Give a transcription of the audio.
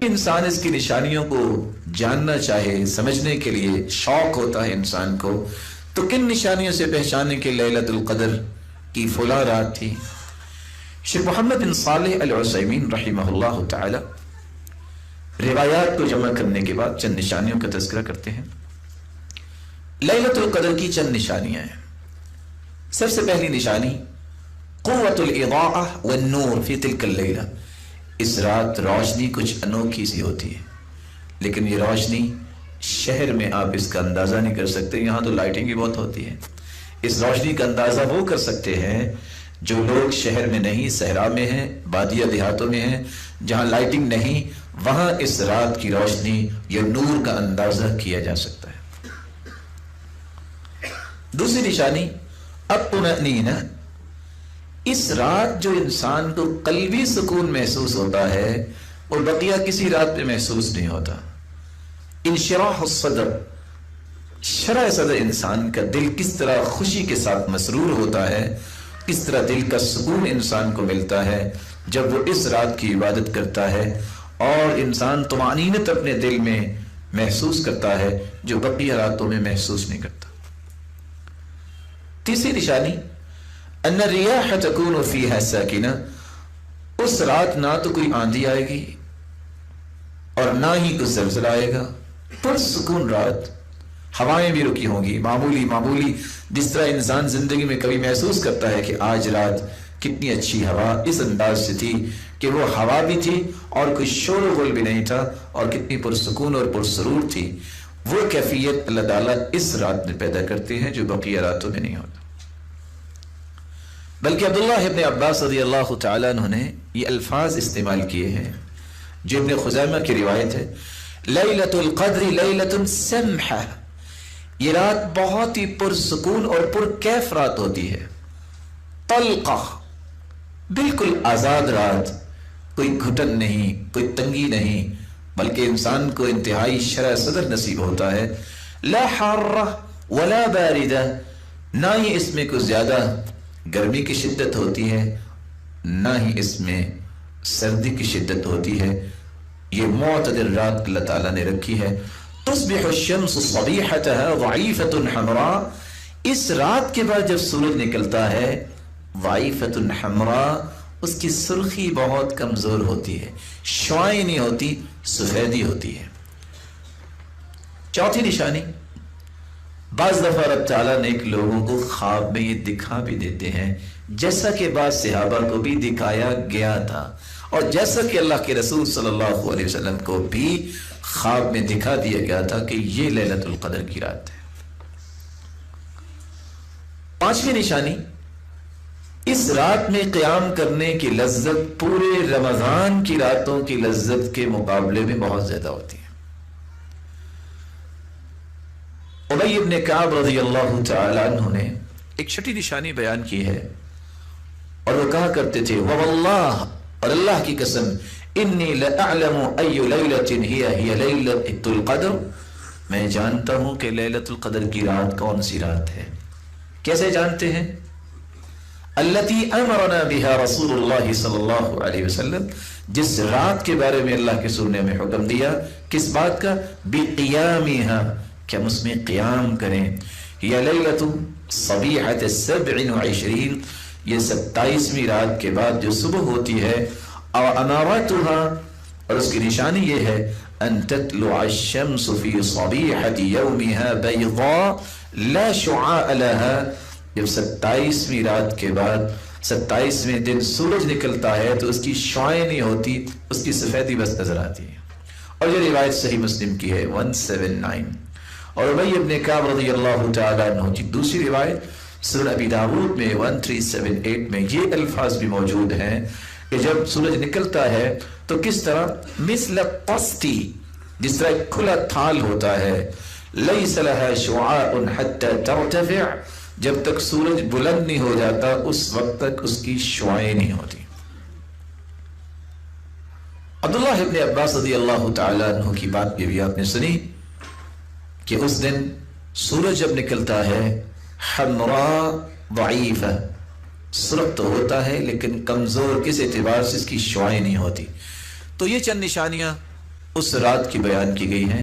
انسان اس کی نشانیوں کو جاننا چاہے، سمجھنے کے لیے شوق ہوتا ہے انسان کو، تو کن نشانیوں سے پہچانے کہ لیلۃ القدر کی فلاں رات تھی؟ شیخ محمد بن صالح العثیمین رحمہ اللہ تعالی روایات کو جمع کرنے کے بعد چند نشانیوں کا تذکرہ کرتے ہیں۔ لیلۃ القدر کی چند نشانیاں ہیں۔ سب سے پہلی نشانی قوت الاضاءہ والنور فی تلک اللیلہ، اس رات روشنی کچھ انوکھی سی ہوتی ہے، لیکن یہ روشنی شہر میں آپ اس کا اندازہ نہیں کر سکتے، یہاں تو لائٹنگ بھی بہت ہوتی ہے۔ اس روشنی کا اندازہ وہ کر سکتے ہیں جو لوگ شہر میں نہیں، صحرا میں ہیں، بادیہ دیہاتوں میں ہیں، جہاں لائٹنگ نہیں، وہاں اس رات کی روشنی یا نور کا اندازہ کیا جا سکتا ہے۔ دوسری نشانی الطمأنینہ، اس رات جو انسان کو قلبی سکون محسوس ہوتا ہے وہ بقیہ کسی رات پہ محسوس نہیں ہوتا۔ انشراح الصدر، شرح صدر انسان کا دل کس طرح خوشی کے ساتھ مسرور ہوتا ہے، کس طرح دل کا سکون انسان کو ملتا ہے جب وہ اس رات کی عبادت کرتا ہے، اور انسان طمأنینت اپنے دل میں محسوس کرتا ہے جو بقیہ راتوں میں محسوس نہیں کرتا۔ تیسری نشانی ان الریاح تکون فیہا ساکنہ، اس رات نہ تو کوئی آندھی آئے گی اور نہ ہی کوئی زلزلہ آئے گا، پرسکون رات، ہوائیں بھی رکی ہوں گی، معمولی جس طرح انسان زندگی میں کبھی محسوس کرتا ہے کہ آج رات کتنی اچھی ہوا، اس انداز سے تھی کہ وہ ہوا بھی تھی اور کوئی شور و غل بھی نہیں تھا، اور کتنی پرسکون اور پرسرور تھی، وہ کیفیت اللہ تعالیٰ اس رات میں پیدا کرتے ہیں جو بقیہ راتوں میں نہیں ہوتا۔ بلکہ عبداللہ ابن عباس رضی اللہ تعالیٰ عنہ نے یہ الفاظ استعمال کیے ہیں جو ابن خزیمہ کی روایت ہے، لیلۃ القدر لیلۃ سمحہ، یہ رات بہت ہی پرسکون اور پرکیف رات ہوتی ہے، طلقہ، بالکل آزاد رات، کوئی گھٹن نہیں، کوئی تنگی نہیں، بلکہ انسان کو انتہائی شرح صدر نصیب ہوتا ہے، لا حارہ ولا باردہ، نہ ہی اس میں کوئی زیادہ گرمی کی شدت ہوتی ہے نہ ہی اس میں سردی کی شدت ہوتی ہے، یہ معتدل رات اللہ تعالیٰ نے رکھی ہے۔ تصبح الشمس صبیحتها ضعیفۃ حمراء، اس رات کے بعد جب سورج نکلتا ہے ضعیفۃ حمراء، اس کی سرخی بہت کمزور ہوتی ہے، شعاعیں نہیں ہوتی، سفیدی ہوتی ہے۔ چوتھی نشانی، بعض دفعہ رب تعالیٰ نے ایک لوگوں کو خواب میں یہ دکھا بھی دیتے ہیں، جیسا کہ بعض صحابہ کو بھی دکھایا گیا تھا، اور جیسا کہ اللہ کے رسول صلی اللہ علیہ وسلم کو بھی خواب میں دکھا دیا گیا تھا کہ یہ لیلۃ القدر کی رات ہے۔ پانچویں نشانی، اس رات میں قیام کرنے کی لذت پورے رمضان کی راتوں کی لذت کے مقابلے میں بہت زیادہ ہوتی ہے۔ ابی ابن کعب رضی اللہ تعالی عنہ نے ایک چھٹی نشانی بیان کی ہے، اور وہ کہا کرتے تھے وواللہ، اور اللہ کی قسم، انی لأعلم ای لیلۃ ہی لیلۃ القدر، میں جانتا ہوں کہ لیلۃ القدر کی رات کون سی رات ہے۔ کیسے جانتے ہیں؟ التی امرنا بها رسول اللہ صلی اللہ علیہ وسلم، جس رات کے بارے میں اللہ کے رسول نے ہمیں حکم دیا، کس بات کا؟ بقیامها، کہ ہم اس میں قیام کریں۔ یا لیلۃ صبیحۃ 27، یہ 27ویں رات کے بعد جو صبح ہوتی ہے، اور اماراتها، اور اس کی نشانی یہ ہے ان تطلع الشمس فی صبیحۃ یومها بیضاء لا شعاع لها، جب 27ویں رات کے بعد 27ویں دن سورج نکلتا ہے تو اس کی شعاعیں نہیں ہوتی، اس کی سفیدی بس نظر آتی ہے۔ اور یہ روایت صحیح مسلم کی ہے 179۔ اور ابی ابن کعب رضی اللہ تعالیٰ عنہ کی دوسری روایت سنن ابی داؤد میں 1378 میں یہ الفاظ بھی موجود ہیں کہ جب سورج نکلتا ہے تو کس طرح مثل قسطی، جس طرح ایک کھلا تھال ہوتا ہے، لیس لها شعاع حتى ترتفع، جب تک سورج بلند نہیں ہو جاتا اس وقت تک اس کی شعاعیں نہیں ہوتی۔ عبداللہ ابن عباس رضی اللہ تعالیٰ عنہ کی بات بھی آپ نے سنی کہ اس دن سورج جب نکلتا ہے حمراء ضعیفہ، سرخ تو ہوتا ہے لیکن کمزور، کس اعتبار سے؟ اس کی شعاعیں نہیں ہوتی۔ تو یہ چند نشانیاں اس رات کی بیان کی گئی ہیں۔